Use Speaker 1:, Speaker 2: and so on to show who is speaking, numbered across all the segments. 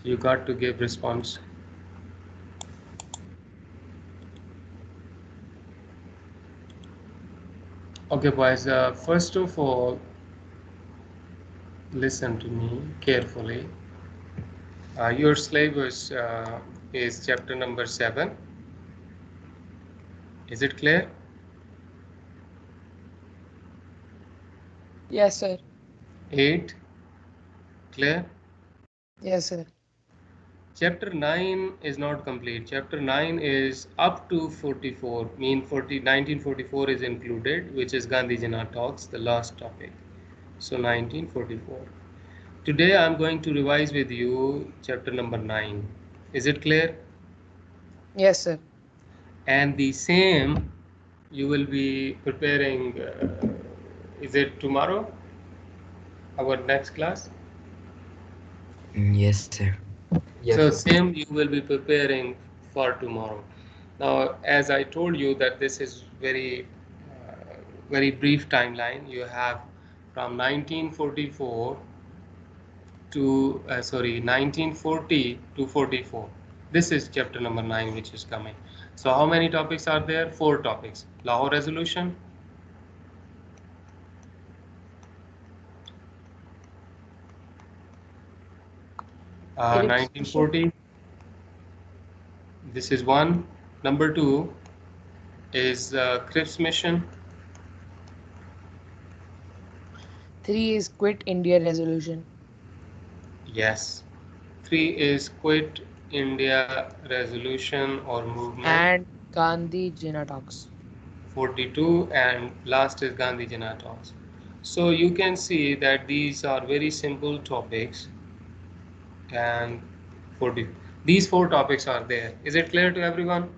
Speaker 1: You got to give response. Okay, boys. First of all, listen to me carefully. Your syllabus is chapter number 7. Is it clear?
Speaker 2: Yes, sir.
Speaker 1: 8. Clear?
Speaker 2: Yes, sir.
Speaker 1: Chapter 9 is not complete. Chapter 9 is up to 44. 1944 is included, which is Gandhi Jana Talks, the last topic. So 1944. Today I am going to revise with you chapter number 9. Is it clear?
Speaker 2: Yes, sir.
Speaker 1: And the same you will be preparing. Is it tomorrow? Our next class?
Speaker 3: Yes, sir.
Speaker 1: So
Speaker 3: Yes, sir.
Speaker 1: same you will be preparing for tomorrow. Now, as I told you that this is very brief timeline. You have from 1944 to 1940 to 44. This is chapter number 9 which is coming. So how many topics are there? 4 topics. Lahore Resolution, 1940. This is one. Number 2 is Cripps Mission.
Speaker 2: 3 is Quit India Resolution.
Speaker 1: Yes. 3 is Quit India Resolution or Movement.
Speaker 2: And Gandhi Jina Talks.
Speaker 1: 42, and last is Gandhi Jana Talks. So you can see that these are very simple topics, and 40. These 4 topics are there. Is it clear to everyone?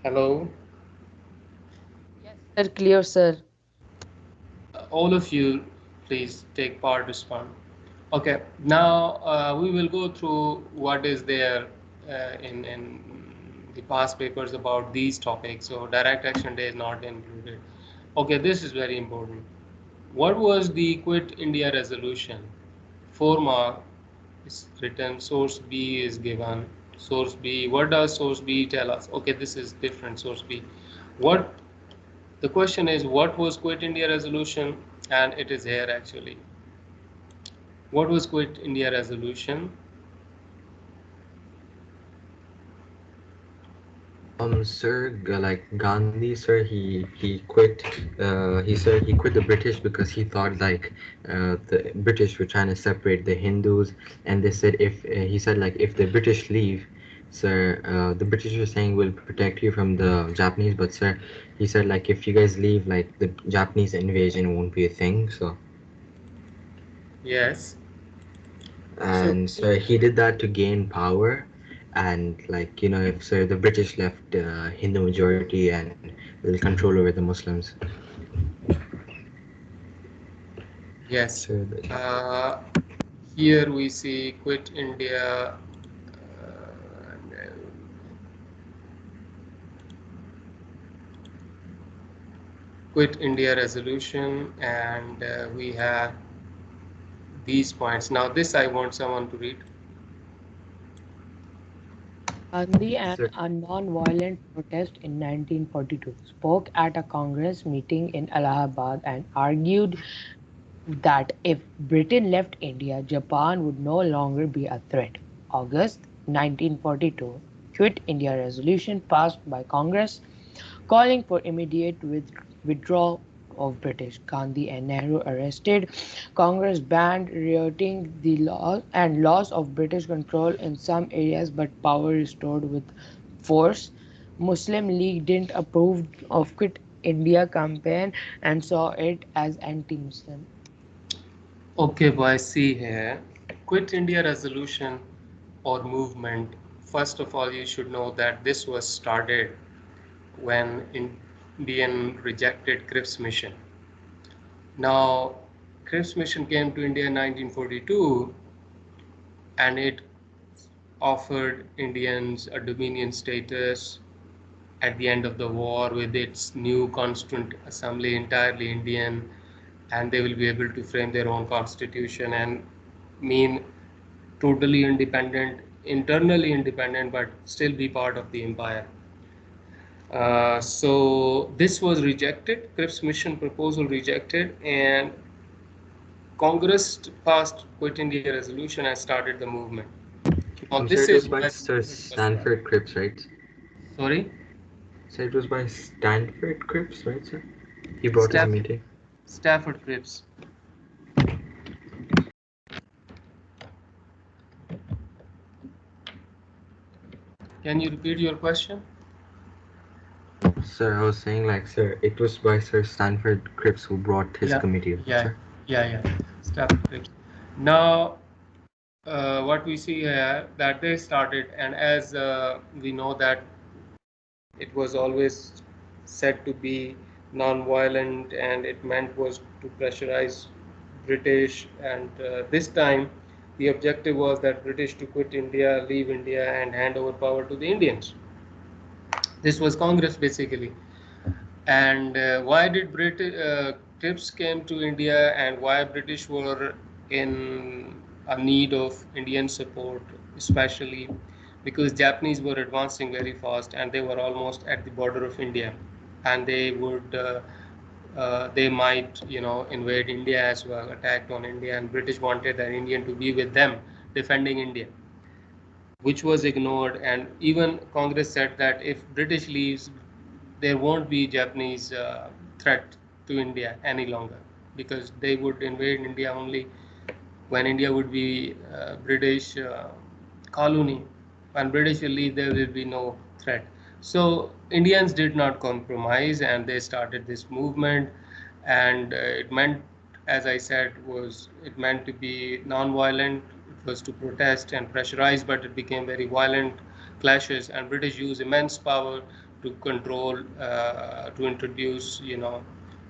Speaker 1: Hello?
Speaker 2: Yes, sir. Clear, sir.
Speaker 1: All of you, please take part, respond. Okay, now we will go through what is there in the past papers about these topics. So direct action day is not included. Okay, this is very important. What was the Quit India resolution? 4 mark is written, source B is given. Source B, what does source B tell us? Okay, this is different, source B. What the question is, what was Quit India resolution? And it is here actually. What was Quit India resolution?
Speaker 3: Like Gandhi, sir, he quit. He quit the British because he thought like the British were trying to separate the Hindus, and they said if he said like if the British leave, sir, the British were saying we'll protect you from the Japanese, but sir, he said like if you guys leave, like the Japanese invasion won't be a thing. So
Speaker 1: Yes. So
Speaker 3: and so he did that to gain power, and like if so the British left Hindu majority and little control over the Muslims.
Speaker 1: yes.
Speaker 3: So
Speaker 1: Uh, Here we see Quit India. Quit India resolution, and we have these points. Now this I want someone to read.
Speaker 2: Gandhi and
Speaker 3: sir,
Speaker 2: a non-violent protest in 1942 spoke at a Congress meeting in Allahabad and argued that if Britain left India, Japan would no longer be a threat. August 1942, Quit India resolution passed by Congress calling for immediate withdrawal of British. Gandhi and Nehru arrested. Congress banned rioting the law and loss of British control in some areas but power restored with force. Muslim League didn't approve of Quit India campaign and saw it as anti-Muslim.
Speaker 1: Okay, boys, see here. Quit India resolution or movement. First of all, you should know that this was started when Indian rejected Cripps mission. Now, Cripps mission came to India in 1942, and it offered Indians a dominion status at the end of the war with its new constituent assembly entirely Indian, and they will be able to frame their own constitution and mean totally independent, internally independent, but still be part of the empire. So this was rejected, Cripps mission proposal rejected, and Congress passed Quit India resolution and started the movement. Now
Speaker 3: Sir,
Speaker 1: this
Speaker 3: it was
Speaker 1: is
Speaker 3: by
Speaker 1: where
Speaker 3: Sir
Speaker 1: it was started.
Speaker 3: Stanford Cripps, right?
Speaker 1: Sorry,
Speaker 3: So it was by Stanford Cripps, right, sir? He brought his
Speaker 1: Stafford,
Speaker 3: meeting.
Speaker 1: Stafford Cripps. Can you repeat your question?
Speaker 3: Sir, I was saying like, sir, it was by Sir Stanford Cripps who brought his
Speaker 1: Yeah,
Speaker 3: committee, right,
Speaker 1: yeah,
Speaker 3: sir?
Speaker 1: yeah. Stafford Cripps. Now, what we see here that they started, and as we know that it was always said to be non-violent, and it meant was to pressurize British, and this time the objective was that British to quit India, leave India, and hand over power to the Indians. This was Congress basically. And why did Cripps came to India, and why British were in a need of Indian support, especially because Japanese were advancing very fast and they were almost at the border of India, and they might invade India as well, attack on India, and British wanted an Indian to be with them defending India, which was ignored. And even Congress said that if British leaves, there won't be Japanese threat to India any longer, because they would invade India only when India would be British colony. When British will leave, there will be no threat. So Indians did not compromise, and they started this movement, and it meant, as I said, was it meant to be non-violent. It was to protest and pressurize, but it became very violent clashes, and British used immense power to control, to introduce,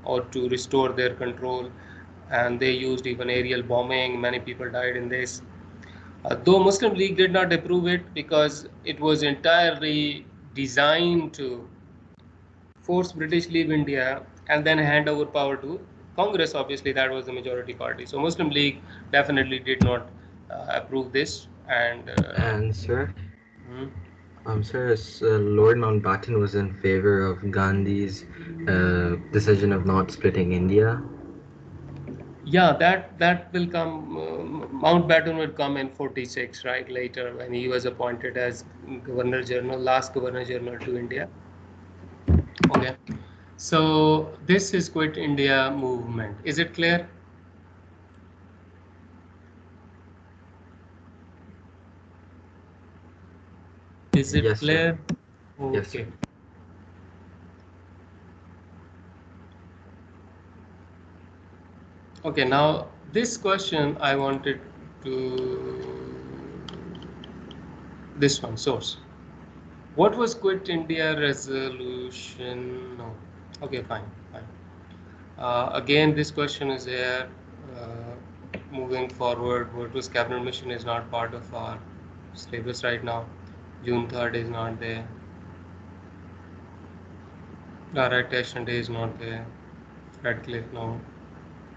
Speaker 1: or to restore their control, and they used even aerial bombing. Many people died in this. Though Muslim League did not approve it because it was entirely designed to force British leave India and then hand over power to Congress. Obviously, that was the majority party. So Muslim League definitely did not approve this. And
Speaker 3: And sir,
Speaker 1: hmm,
Speaker 3: sir, Lord Mountbatten was in favor of Gandhi's decision of not splitting India.
Speaker 1: yeah, that will come. Mountbatten will come in 46, right, later, when he was appointed as Governor General, last Governor General to India. Okay, so this is Quit India movement. Is it clear? Is it
Speaker 3: Yes, sir.
Speaker 1: clear?
Speaker 3: Yes, sir.
Speaker 1: Okay. Okay, now this question I wanted to, this one, source. What was Quit India resolution? No. Okay, fine. Again, this question is here. Moving forward, what was cabinet mission is not part of our syllabus right now. June 3rd is not there. Gr8 Hist Day is not there. Radcliffe, no.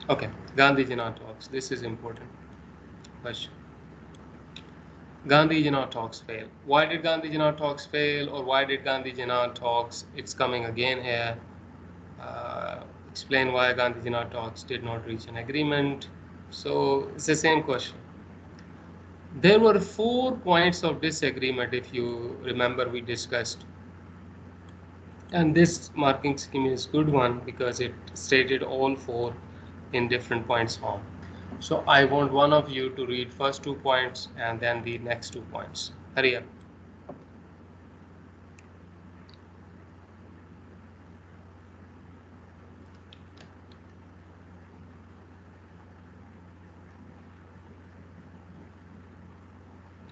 Speaker 1: Okay, Gandhi Jina talks. This is important question. Gandhi Jina talks fail. Why did Gandhi Jina talks fail, or why did Gandhi Jina talks? It's coming again here. Explain why Gandhi Jina talks did not reach an agreement. So it's the same question. There were 4 points of disagreement, if you remember, we discussed. And this marking scheme is good one because it stated all 4 in different points form. So I want one of you to read first 2 points and then the next 2 points. Hurry up.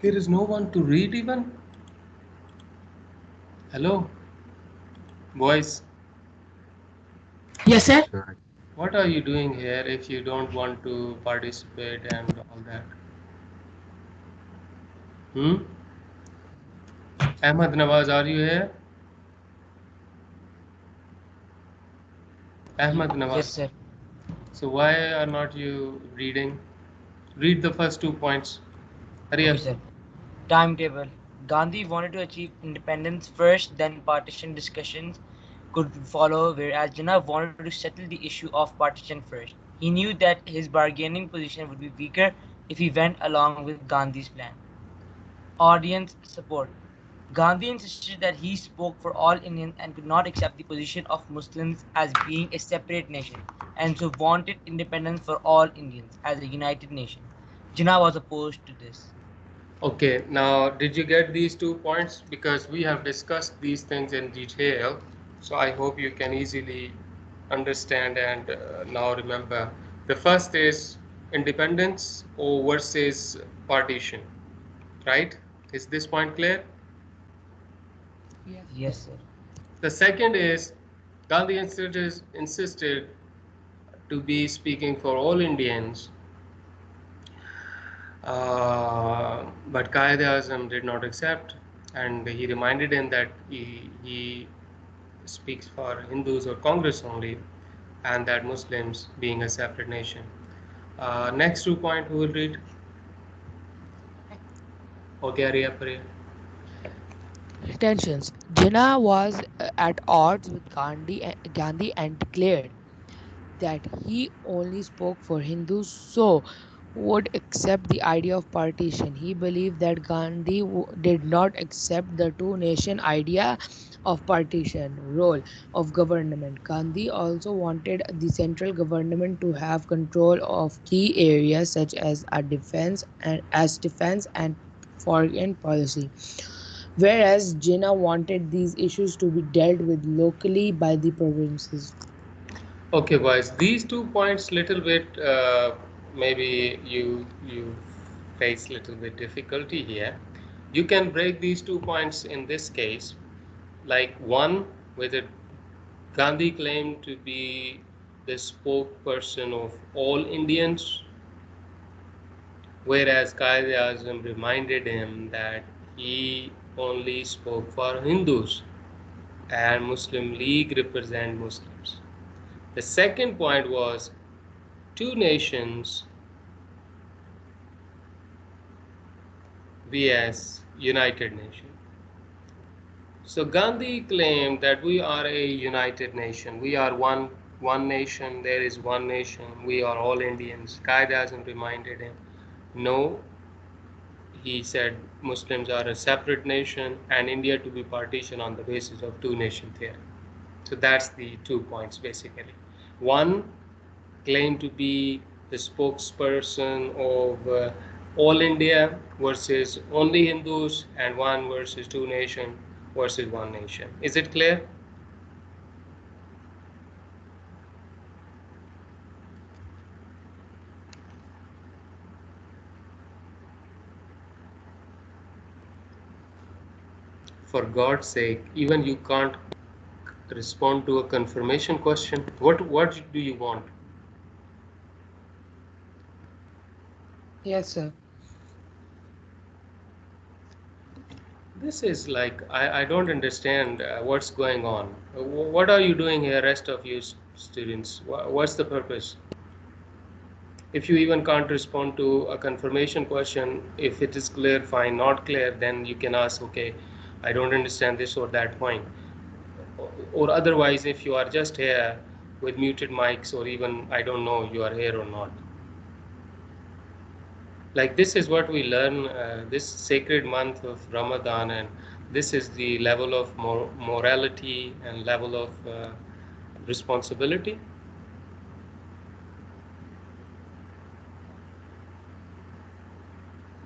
Speaker 1: There is no one to read even? Hello, boys.
Speaker 2: Yes, sir.
Speaker 3: Sir.
Speaker 1: What are you doing here if you don't want to participate and all that? Hmm? Ahmad Nawaz, are you here? Ahmad
Speaker 2: Yes,
Speaker 1: Nawaz.
Speaker 2: sir.
Speaker 1: So why are not you reading? Read the first 2 points. Hurry
Speaker 2: Okay,
Speaker 1: up.
Speaker 2: sir. Timetable. Gandhi wanted to achieve independence first, then partition discussions could follow, whereas Jinnah wanted to settle the issue of partition first. He knew that his bargaining position would be weaker if he went along with Gandhi's plan. Audience support. Gandhi insisted that he spoke for all Indians and could not accept the position of Muslims as being a separate nation, and so wanted independence for all Indians as a united nation. Jinnah was opposed to this.
Speaker 1: Okay, now did you get these 2 points? Because we have discussed these things in detail, so I hope you can easily understand and now remember. The first is independence or versus partition, right? Is this point clear?
Speaker 2: Yes, sir.
Speaker 1: The second is Gandhi insisted to be speaking for all Indians, but Qaeda-e-Azam did not accept, and he reminded him that he speaks for Hindus or Congress only, and that Muslims being a separate nation. Next 2 point, who will read? Okay, hurry up, hurry up.
Speaker 2: Tensions. Jinnah was at odds with Gandhi and declared that he only spoke for Hindus, so would accept the idea of partition. He believed that Gandhi did not accept the two nation idea of partition role of government. Gandhi also wanted the central government to have control of key areas such as defense and foreign policy, whereas Jinnah wanted these issues to be dealt with locally by the provinces.
Speaker 1: Okay, boys. These 2 points, little bit, maybe you face little bit difficulty here. You can break these 2 points in this case, like one, whether Gandhi claimed to be the spokesperson of all Indians, whereas Quaid-e-Azam reminded him that he only spoke for Hindus and Muslim League represent Muslims. The second point was two nations vs United Nation. So Gandhi claimed that we are a united nation. We are one nation. There is one nation. We are all Indians. Qaeda reminded him, no. He said Muslims are a separate nation and India to be partitioned on the basis of two nation theory. So that's the 2 points basically. One, claim to be the spokesperson of all India versus only Hindus, and one versus two nation versus one nation. Is it clear? For God's sake, even you can't respond to a confirmation question. What do you want?
Speaker 2: Yes, sir.
Speaker 1: This is like I don't understand what's going on. What are you doing here, rest of you students? What's the purpose? If you even can't respond to a confirmation question, if it is clear, fine. Not clear, then you can ask, okay, I don't understand this or that point. Or otherwise, if you are just here with muted mics, or even I don't know you are here or not. Like this is what we learn this sacred month of Ramadan, and this is the level of morality and level of responsibility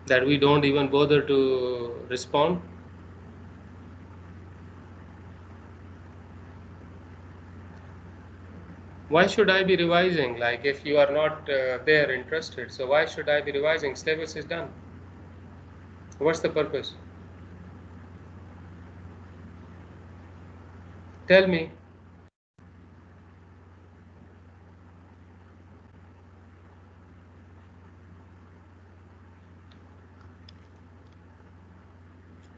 Speaker 1: that we don't even bother to respond. Why should I be revising? Like if you are not there interested, so why should I be revising? Syllabus is done. What's the purpose? Tell me.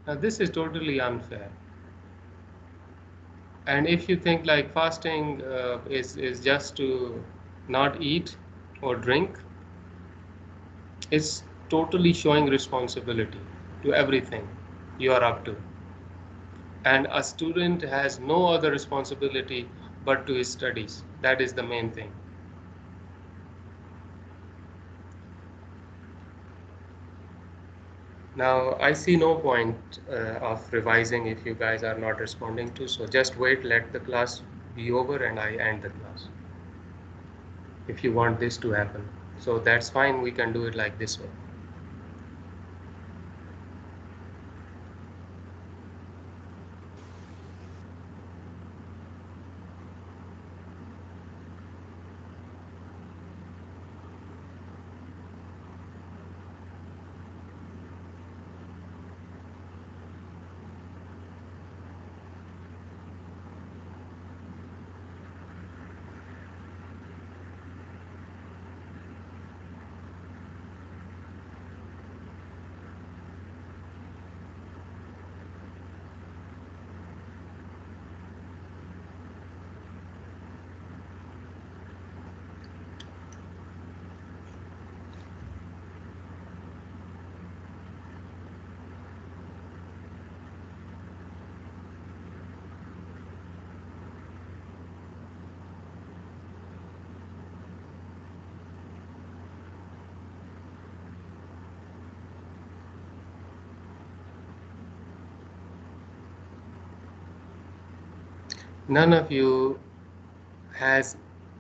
Speaker 1: Now this is totally unfair. And if you think like fasting is just to not eat or drink, it's totally showing responsibility to everything you are up to. And a student has no other responsibility but to his studies. That is the main thing. Now, I see no point of revising if you guys are not responding to, so just wait, let the class be over and I end the class if you want this to happen. So that's fine, we can do it like this way. None of you has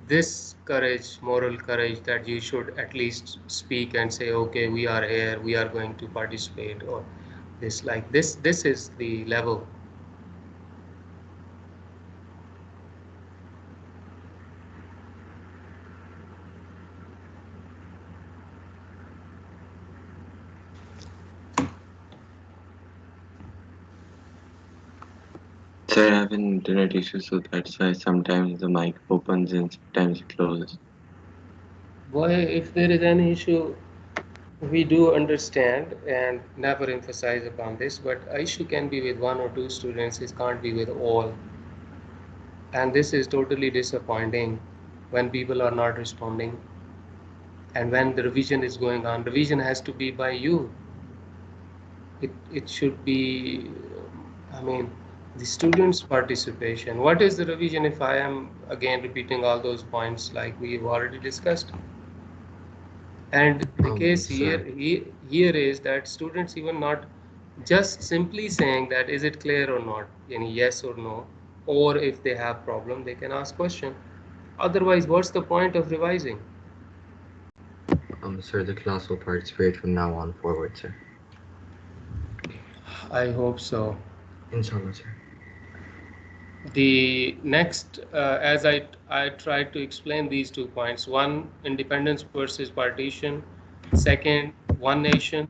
Speaker 1: this courage, moral courage, that you should at least speak and say, okay, we are here, we are going to participate, or this, like this is the level.
Speaker 3: Sir, I have an internet issue, so that's why sometimes the mic opens and sometimes it closes.
Speaker 1: Boy, if there is any issue, we do understand and never emphasize upon this, but issue can be with one or two students, it can't be with all. And this is totally disappointing when people are not responding. And when the revision is going on, revision has to be by you. It should be, I mean, the students' participation. What is the revision if I am again repeating all those points like we've already discussed? And the case
Speaker 3: Sir,
Speaker 1: here is that students even not just simply saying that is it clear or not, any yes or no, or if they have problem they can ask question. Otherwise, what's the point of revising?
Speaker 3: sir, the class will participate from now on forward, sir.
Speaker 1: I hope so.
Speaker 3: Inshallah, sir.
Speaker 1: The next, as I tried to explain these 2 points: one, independence versus partition; second, one nation,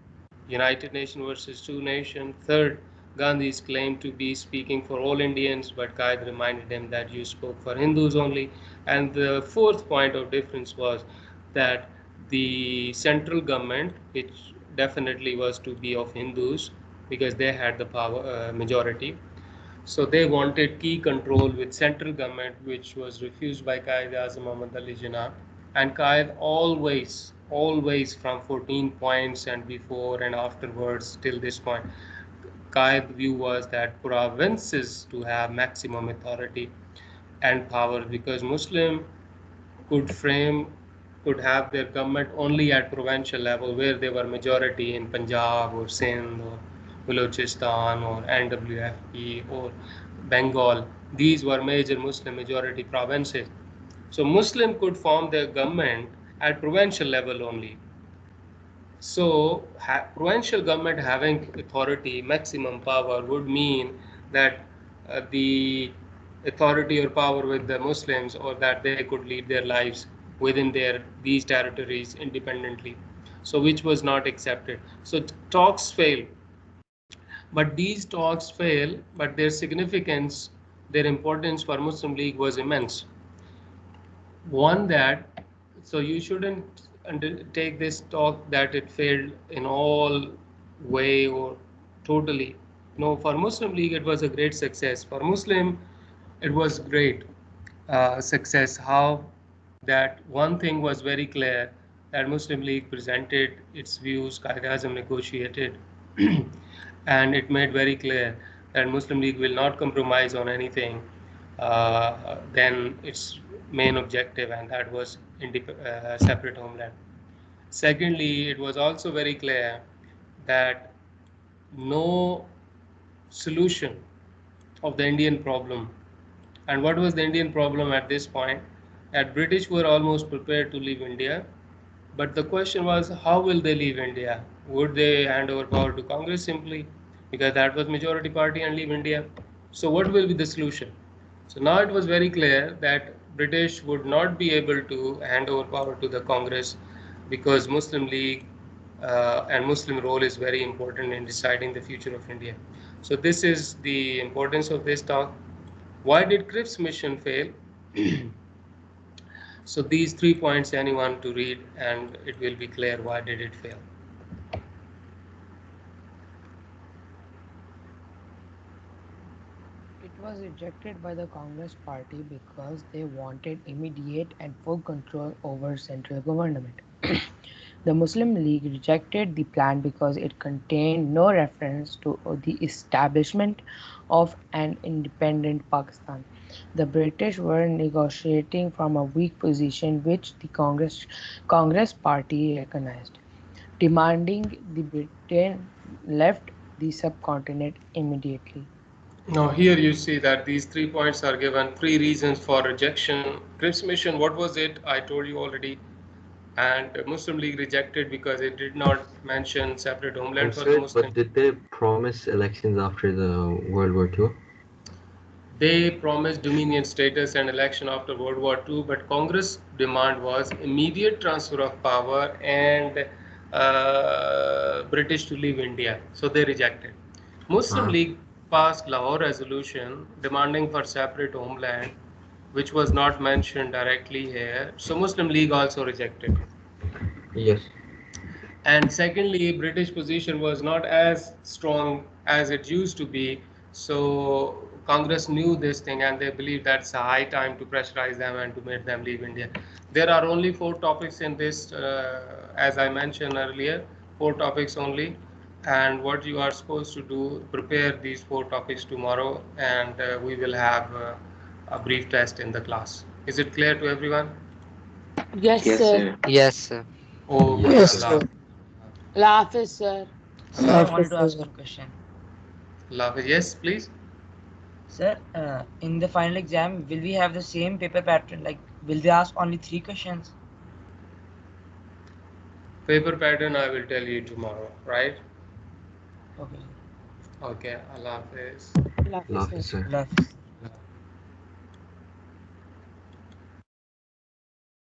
Speaker 1: United Nation versus two nation; third, Gandhi's claim to be speaking for all Indians, but Qaid reminded him that you spoke for Hindus only; and the fourth point of difference was that the central government, which definitely was to be of Hindus because they had the power, majority, so they wanted key control with central government, which was refused by Qaid Azam Muhammad Ali Jinnah. And Qaid always from 14 points and before and afterwards till this point, Qaid's view was that provinces to have maximum authority and power because Muslim could frame could have their government only at provincial level where they were majority in Punjab or Sindh or Balochistan or NWFP or Bengal. These were major Muslim majority provinces. So Muslim could form their government at provincial level only. So provincial government having authority, maximum power would mean that the authority or power with the Muslims, or that they could lead their lives within their these territories independently. So which was not accepted. So talks failed, but these talks fail. But their significance, their importance for Muslim League was immense. One, that so you shouldn't take this talk that it failed in all way or totally. No, for Muslim League it was a great success. For Muslim, It was great success. How that one thing was very clear, that Muslim League presented its views, Qaeda-Azam negotiated, and it made very clear that Muslim League will not compromise on anything than its main objective, and that was separate homeland. Secondly, it was also very clear that no solution of the Indian problem. And what was the Indian problem at this point? That British were almost prepared to leave India, but the question was, how will they leave India? Would they hand over power to Congress simply because that was majority party and leave India? So what will be the solution? So now it was very clear that British would not be able to hand over power to the Congress because Muslim League and Muslim role is very important in deciding the future of India. So this is the importance of this talk. Why did Cripps mission fail? So these 3 points anyone to read and it will be clear why did it fail.
Speaker 2: It was rejected by the Congress Party because they wanted immediate and full control over central government. The Muslim League rejected the plan because it contained no reference to the establishment of an independent Pakistan. The British were negotiating from a weak position which the Congress Party recognized, demanding the Britain left the subcontinent immediately.
Speaker 1: Now here you see that these 3 points are given, three reasons for rejection. Cripps mission, what was it? I told you already. And Muslim League rejected because it did not mention separate homeland for the
Speaker 3: Sir,
Speaker 1: Muslim.
Speaker 3: but did they promise elections after the World War II?
Speaker 1: They promised dominion status and election after World War II, but Congress demand was immediate transfer of power and British to leave India. So they rejected. Muslim
Speaker 3: Ah,
Speaker 1: League passed Lahore resolution demanding for separate homeland, which was not mentioned directly here. So Muslim League also rejected.
Speaker 3: yes.
Speaker 1: And secondly, British position was not as strong as it used to be. So Congress knew this thing and they believed that's a high time to pressurize them and to make them leave India. There are only 4 topics in this, as I mentioned earlier, 4 topics only. And what you are supposed to do, prepare these 4 topics tomorrow, and we will have a brief test in the class. Is it clear to everyone?
Speaker 2: Yes,
Speaker 4: Yes,
Speaker 2: sir.
Speaker 4: sir.
Speaker 5: Yes, sir.
Speaker 1: Okay,
Speaker 3: Yes,
Speaker 2: Yes,
Speaker 3: sir.
Speaker 1: Allah.
Speaker 2: sir. Allah Hafiz, sir.
Speaker 6: Sir,
Speaker 1: Allah.
Speaker 6: I
Speaker 2: Allah
Speaker 6: wanted to
Speaker 2: Hafiz,
Speaker 6: ask
Speaker 2: sir.
Speaker 6: one question.
Speaker 1: Allah. Yes, please.
Speaker 6: Sir, in the final exam, will we have the same paper pattern? Like, will they ask only three questions?
Speaker 1: Paper pattern I will tell you tomorrow, right?
Speaker 6: Okay, sir.
Speaker 1: Okay, Allah Hafiz.
Speaker 2: Allah Hafiz,
Speaker 3: Love
Speaker 2: sir.
Speaker 3: it, sir.
Speaker 6: Allah Hafiz.